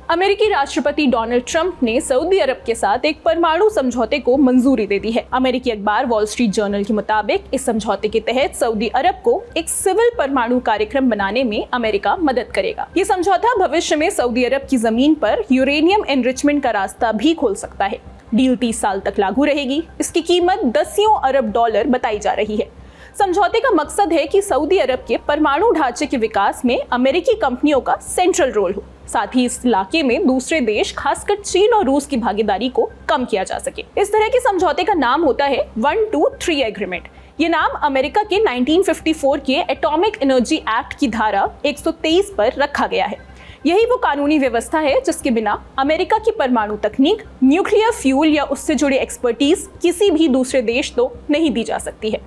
अमेरिकी राष्ट्रपति Donald Trump ने सऊदी अरब के साथ एक परमाणु समझौते को मंजूरी दे दी है। अमेरिकी अखबार वॉल स्ट्रीट जर्नल के मुताबिक इस समझौते के तहत सऊदी अरब को एक सिविल परमाणु कार्यक्रम बनाने में अमेरिका मदद करेगा। ये समझौता भविष्य में सऊदी अरब की जमीन पर यूरेनियम एनरिचमेंट का रास्ता भी खोल सकता है। डील 30 साल तक लागू रहेगी। इसकी कीमत दसियों अरब डॉलर बताई जा रही है। समझौते का मकसद है कि सऊदी अरब के परमाणु ढांचे के विकास में अमेरिकी कंपनियों का सेंट्रल रोल हो। साथ ही इस इलाके में दूसरे देश खासकर चीन और रूस की भागीदारी को कम किया जा सके। इस तरह के समझौते का नाम होता है 123 एग्रीमेंट। ये नाम अमेरिका के 1954 के एटॉमिक एनर्जी एक्ट की धारा 123 पर रखा गया है। यही वो कानूनी व्यवस्था है जिसके बिना अमेरिका की परमाणु तकनीक, न्यूक्लियर फ्यूल या उससे जुड़ी एक्सपर्टीज किसी भी दूसरे देश को नहीं दी जा सकती है।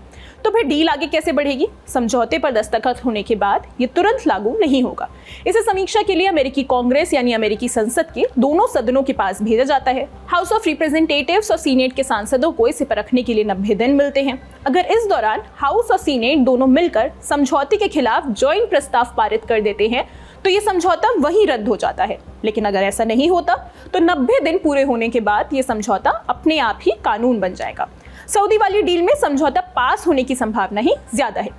तो फिर डील आगे कैसे बढ़ेगी? समझौते पर दस्तखत होने के बाद ये तुरंत लागू नहीं होगा। इसे समीक्षा के लिए अमेरिकी कांग्रेस यानी अमेरिकी संसद के दोनों सदनों के पास भेजा जाता है। हाउस ऑफ रिप्रेजेंटेटिव्स और सीनेट के सांसदों को इसे परखने के लिए 90 दिन मिलते हैं। अगर इस दौरान हाउस और सीनेट दोनों मिलकर समझौते के खिलाफ ज्वाइंट प्रस्ताव पारित कर देते हैं तो ये समझौता वहीं रद्द हो जाता है। लेकिन अगर ऐसा नहीं होता तो 90 दिन पूरे होने के बाद ये समझौता अपने आप ही कानून बन जाएगा। सऊदी वाली डील में समझौता पास होने की संभावना ही ज्यादा है।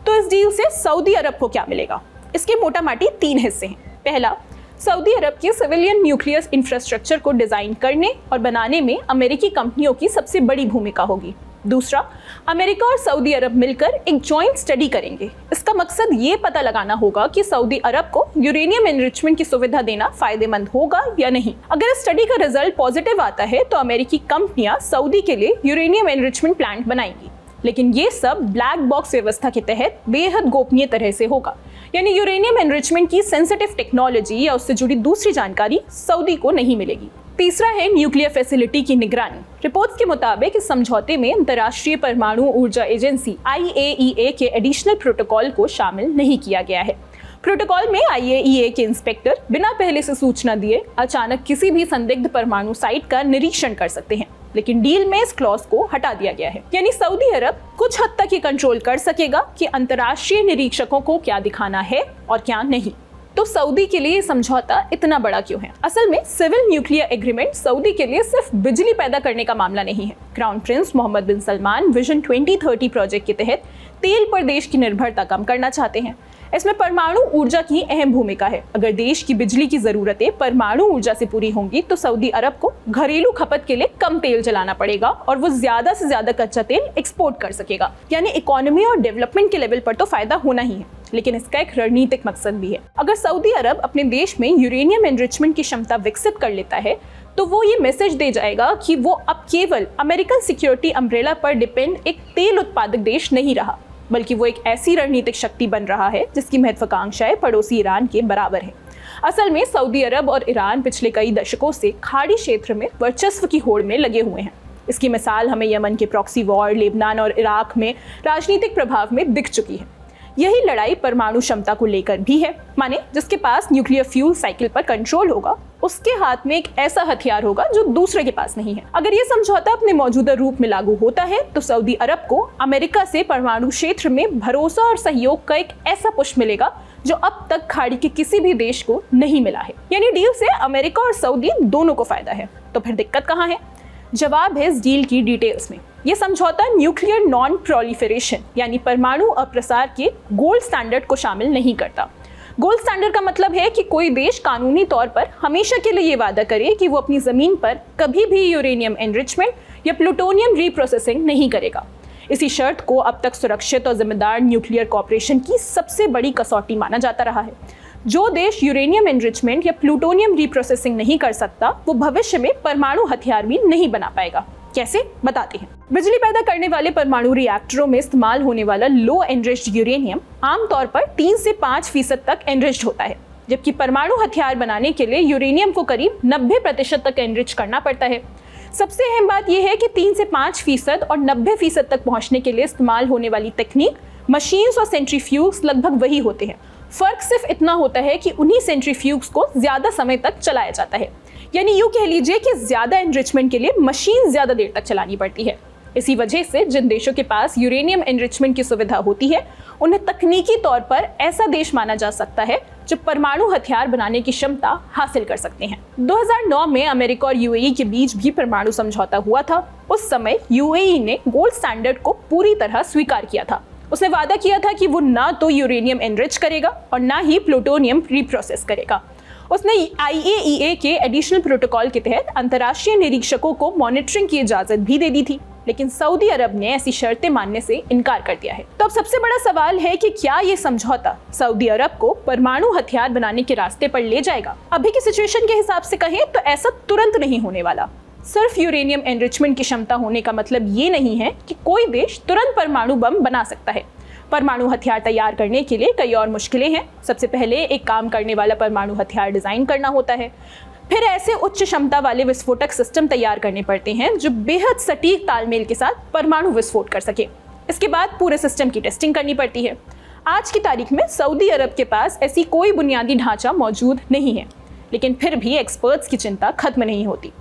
तो इस डील से सऊदी अरब को क्या मिलेगा? इसके मोटा माटी 3 हिस्से हैं। पहला, सऊदी अरब के सिविलियन न्यूक्लियर इंफ्रास्ट्रक्चर को डिजाइन करने और बनाने में अमेरिकी कंपनियों की सबसे बड़ी भूमिका होगी। दूसरा, अमेरिका और सऊदी अरब मिलकर एक जॉइंट स्टडी करेंगे। इसका मकसद ये पता लगाना होगा कि सऊदी अरब को यूरेनियम एनरिचमेंट की सुविधा देना फायदेमंद होगा या नहीं। अगर इस स्टडी का रिजल्ट पॉजिटिव आता है तो अमेरिकी कंपनियां सऊदी के लिए यूरेनियम एनरिचमेंट प्लांट बनाएंगी। लेकिन ये सब ब्लैक बॉक्स व्यवस्था के तहत बेहद गोपनीय तरह से होगा। यानी यूरेनियम एनरिचमेंट की सेंसिटिव टेक्नोलॉजी या उससे जुड़ी दूसरी जानकारी सऊदी को नहीं मिलेगी। तीसरा है न्यूक्लियर फैसिलिटी की निगरानी। रिपोर्ट्स के मुताबिक इस समझौते में अंतर्राष्ट्रीय परमाणु ऊर्जा एजेंसी IAEA के एडिशनल प्रोटोकॉल को शामिल नहीं किया गया है। प्रोटोकॉल में IAEA के इंस्पेक्टर बिना पहले से सूचना दिए अचानक किसी भी संदिग्ध परमाणु साइट का निरीक्षण कर सकते हैं। लेकिन डील में इस क्लॉज को हटा दिया गया है। यानी सऊदी अरब कुछ हद तक ये कंट्रोल कर सकेगा कि अंतर्राष्ट्रीय निरीक्षकों को क्या दिखाना है और क्या नहीं। तो सऊदी के लिए समझौता इतना बड़ा क्यों है? असल में सिविल न्यूक्लियर एग्रीमेंट सऊदी के लिए सिर्फ बिजली पैदा करने का मामला नहीं है। क्राउन प्रिंस मोहम्मद बिन सलमान विजन 2030 प्रोजेक्ट के तहत तेल पर देश की निर्भरता कम करना चाहते हैं। इसमें परमाणु ऊर्जा की अहम भूमिका है। अगर देश की बिजली की जरूरतें परमाणु ऊर्जा से पूरी होंगी तो सऊदी अरब को घरेलू खपत के लिए कम तेल जलाना पड़ेगा और वो ज्यादा से ज्यादा कच्चा तेल एक्सपोर्ट कर सकेगा। यानी इकोनॉमी और डेवलपमेंट के लेवल पर तो फायदा होना ही है, लेकिन इसका एक रणनीतिक मकसद भी है। अगर सऊदी अरब अपने देश में यूरेनियम एनरिचमेंट की क्षमता विकसित कर लेता है तो वो ये मैसेज दे जाएगा कि वो अब केवल अमेरिकन सिक्योरिटी अम्ब्रेला पर डिपेंड एक तेल उत्पादक देश नहीं रहा, बल्कि वो एक ऐसी रणनीतिक शक्ति बन रहा है जिसकी महत्वाकांक्षाएं पड़ोसी ईरान के बराबर है। असल में सऊदी अरब और ईरान पिछले कई दशकों से खाड़ी क्षेत्र में वर्चस्व की होड़ में लगे हुए हैं। इसकी मिसाल हमें यमन के प्रॉक्सी वॉर, लेबनान और इराक में राजनीतिक प्रभाव में दिख चुकी है। यही लड़ाई परमाणु क्षमता को लेकर भी है। माने जिसके पास न्यूक्लियर फ्यूल साइकिल पर कंट्रोल होगा उसके हाथ में एक ऐसा हथियार होगा जो दूसरे के पास नहीं है। अगर ये समझौता अपने मौजूदा रूप में लागू होता है तो सऊदी अरब को अमेरिका से परमाणु क्षेत्र में भरोसा और सहयोग का एक ऐसा पुश मिलेगा जो अब तक खाड़ी के किसी भी देश को नहीं मिला है। यानी डील से अमेरिका और सऊदी दोनों को फायदा है। तो फिर दिक्कत कहाँ है? जवाब है इस डील की डिटेल्स में। यह समझौता न्यूक्लियर नॉन प्रोलिफरेशन यानी परमाणु अप्रसार के गोल्ड स्टैंडर्ड को शामिल नहीं करता। गोल्ड स्टैंडर्ड का मतलब है कि कोई देश कानूनी तौर पर हमेशा के लिए ये वादा करे कि वो अपनी जमीन पर कभी भी यूरेनियम एनरिचमेंट या प्लूटोनियम रीप्रोसेसिंग नहीं करेगा। इसी शर्त को अब तक सुरक्षित और जिम्मेदार न्यूक्लियर कॉपरेशन की सबसे बड़ी कसौटी माना जाता रहा है। जो देश यूरेनियम एनरिचमेंट या प्लूटोनियम रीप्रोसेसिंग नहीं कर सकता वो भविष्य में परमाणु हथियार भी नहीं बना पाएगा। कैसे? बताते हैं। बिजली पैदा करने वाले परमाणु रिएक्टरों में इस्तेमाल होने वाला लो एनरिच्ड यूरेनियम आमतौर पर 3 से 5% तक एनरिच्ड होता है, जबकि परमाणु हथियार बनाने के लिए यूरेनियम को करीब 90% तक एनरिच करना पड़ता है। सबसे अहम बात यह है कि 3 से 5% और 90% तक पहुंचने के लिए इस्तेमाल होने वाली तकनीक, मशीन्स और सेंट्रीफ्यूग्स लगभग वही होते हैं। फर्क सिर्फ इतना होता है कि उन्हीं सेंट्रीफ्यूग्स को ज्यादा समय तक चलाया जाता है। यानी यूं कह लीजिए कि ज्यादा एनरिचमेंट के लिए मशीन ज्यादा देर तक चलानी पड़ती है। इसी वजह से जिन देशों के पास यूरेनियम एनरिचमेंट की सुविधा होती है उन्हें तकनीकी तौर पर ऐसा देश माना जा सकता है जो परमाणु हथियार बनाने की क्षमता हासिल कर सकते हैं। 2009 में अमेरिका और यूएई के बीच भी परमाणु समझौता हुआ था। उस समय यूएई ने गोल्ड स्टैंडर्ड को पूरी तरह स्वीकार किया था। उसने वादा किया था कि वो ना तो यूरेनियम एनरिच करेगा और ना ही प्लूटोनियम रीप्रोसेस करेगा। उसने IAEA के एडिशनल प्रोटोकॉल के तहत अंतर्राष्ट्रीय निरीक्षकों को मॉनिटरिंग की इजाजत भी दे दी थी, लेकिन सऊदी अरब ने ऐसी शर्तें मानने से इनकार कर दिया है। तो अब सबसे बड़ा सवाल है कि क्या ये समझौता सऊदी अरब को परमाणु हथियार बनाने के रास्ते पर ले जाएगा? अभी की सिचुएशन के हिसाब से कहें तो ऐसा तुरंत नहीं होने वाला। सिर्फ यूरेनियम एनरिचमेंट की क्षमता होने का मतलब ये नहीं है कि कोई देश तुरंत परमाणु बम बना सकता है। परमाणु हथियार तैयार करने के लिए कई और मुश्किलें हैं। सबसे पहले एक काम करने वाला परमाणु हथियार डिजाइन करना होता है, फिर ऐसे उच्च क्षमता वाले विस्फोटक सिस्टम तैयार करने पड़ते हैं जो बेहद सटीक तालमेल के साथ परमाणु विस्फोट कर सके। इसके बाद पूरे सिस्टम की टेस्टिंग करनी पड़ती है। आज की तारीख में सऊदी अरब के पास ऐसी कोई बुनियादी ढांचा मौजूद नहीं है, लेकिन फिर भी एक्सपर्ट्स की चिंता खत्म नहीं होती।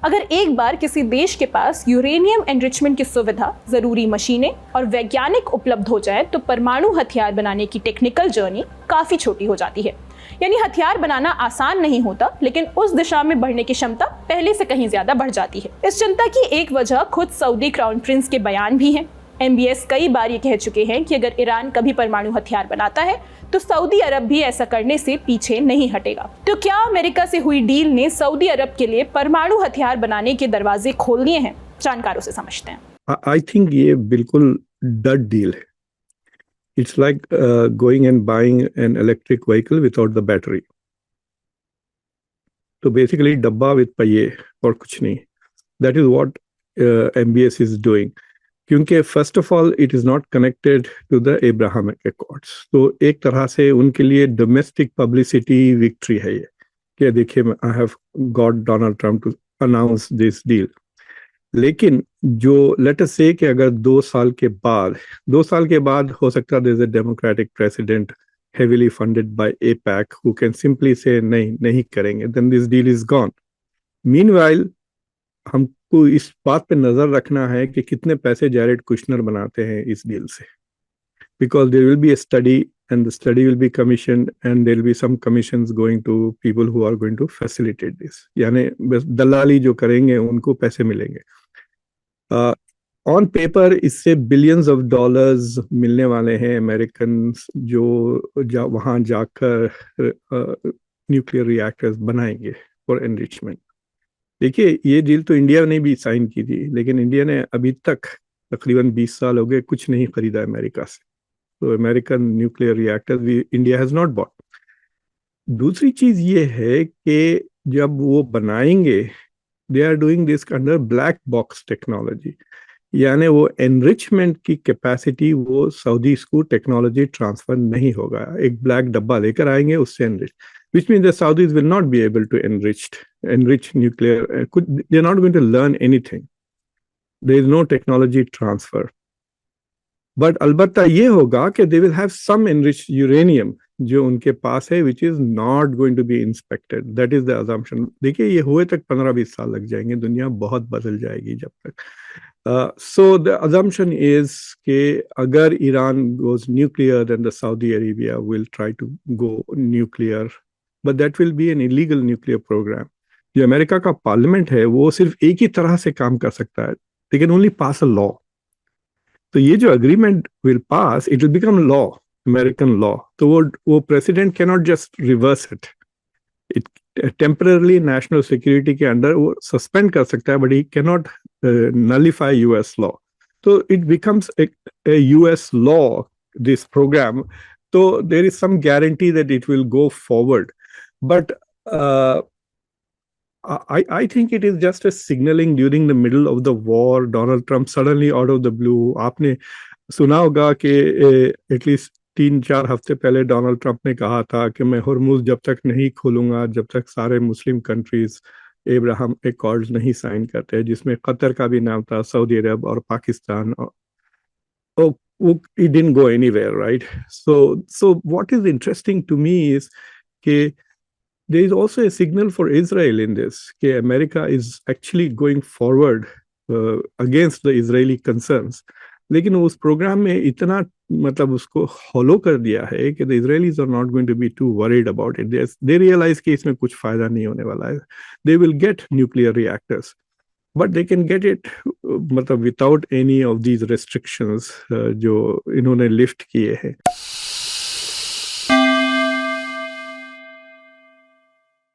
अगर एक बार किसी देश के पास यूरेनियम एनरिचमेंट की सुविधा, जरूरी मशीनें और वैज्ञानिक उपलब्ध हो जाए तो परमाणु हथियार बनाने की टेक्निकल जर्नी काफी छोटी हो जाती है। यानी हथियार बनाना आसान नहीं होता, लेकिन उस दिशा में बढ़ने की क्षमता पहले से कहीं ज्यादा बढ़ जाती है। इस चिंता की एक वजह खुद सऊदी क्राउन प्रिंस के बयान भी हैं। MBS कई बार ये कह चुके हैं कि अगर ईरान कभी परमाणु हथियार बनाता है तो सऊदी अरब भी ऐसा करने से पीछे नहीं हटेगा। तो क्या अमेरिका से हुई डील ने सऊदी अरब के लिए परमाणु हथियार बनाने के दरवाजे खोल दिए हैं? जानकारों से समझते हैं। आई थिंक ये बिल्कुल डड डील है। It's like going and buying an electric vehicle without the battery. तो बेसिकली डब्बा विद पहिए और कुछ नहीं। That is what MBS is doing, क्योंकि first of all it is not connected to the Abrahamic accords. तो एक तरह से उनके लिए डोमेस्टिक पब्लिसिटी विक्ट्री है ये, कि देखिए I have got Donald Trump to announce this deal. लेकिन जो लेट अस से कि अगर 2 साल के बाद हो सकता है there is a democratic president heavily funded by AIPAC who can simply say नहीं करेंगे, then this deal is gone. Meanwhile, हमको इस बात पे नजर रखना है कि कितने पैसे जैरेड कुशनर बनाते हैं इस डील से, because there will be a study and the study will be commissioned and there will be some commissions going to people who are going to facilitate this. यानी बस दलाली जो करेंगे उनको पैसे मिलेंगे। ऑन पेपर इससे बिलियंस ऑफ डॉलर्स मिलने वाले हैं अमेरिकन जो वहां जाकर न्यूक्लियर रिएक्टर्स बनाएंगे फॉर एनरिचमेंट। देखिए ये डील तो इंडिया ने भी साइन की थी, लेकिन इंडिया ने अभी तक तकरीबन 20 साल हो गए कुछ नहीं खरीदा अमेरिका से। तो अमेरिकन न्यूक्लियर रिएक्टर्स भी इंडिया हैज नॉट बॉट। दूसरी चीज ये है कि जब वो बनाएंगे they are doing this under black box technology, यानी वो एनरिचमेंट की कैपेसिटी वो सऊदीज को टेक्नोलॉजी ट्रांसफर नहीं होगा। एक ब्लैक डब्बा लेकर आएंगे उससे enrich, which means the Saudis will not be able to enrich nuclear. They're not going to learn anything. There is no technology transfer. But अलबत्ता ये होगा कि they will have some enriched uranium जो उनके पास है, which is not going to be inspected. That is the assumption. देखिए ये हुए तक 15-20 साल लग जाएंगे, दुनिया बहुत बदल जाएगी जब तक। So the assumption is कि अगर Iran goes nuclear, then the Saudi Arabia will try to go nuclear. But that will be an illegal nuclear program. जो अमेरिका का पार्लियामेंट है वो सिर्फ एक ही तरह से काम कर सकता है, they can only pass a law. तो ये जो agreement will pass, it will become law, American law. तो वो president cannot just reverse it. It temporarily national security के अंडर वो suspend कर सकता है, but he cannot nullify US law. तो it becomes a US law, this program. So there is some guarantee that it will go forward. But I think it is just a signaling during the middle of the war. Donald Trump suddenly out of the blue, आपने सुना होगा कि at least 3-4 हफ्ते पहले Donald Trump ने कहा था कि मैं हुर्मुज जब तक नहीं खोलूंगा जब तक सारे मुस्लिम कंट्रीज एब्राहम एकॉर्ड्स नहीं साइन करते, जिसमें कतर का भी नाम था, सऊदी अरब और Pakistan. It didn't go anywhere, right? So what is interesting to me is कि there is also a signal for Israel in this, कि America is actually going forward against the Israeli concerns. लेकिन उस programme में इतना मतलब उसको hollow कर दिया है कि the Israelis are not going to be too worried about it. They realise कि इसमें कुछ फायदा नहीं होने वाला है. They will get nuclear reactors, but they can get it मतलब without any of these restrictions जो इन्होंने लिफ्ट किए हैं.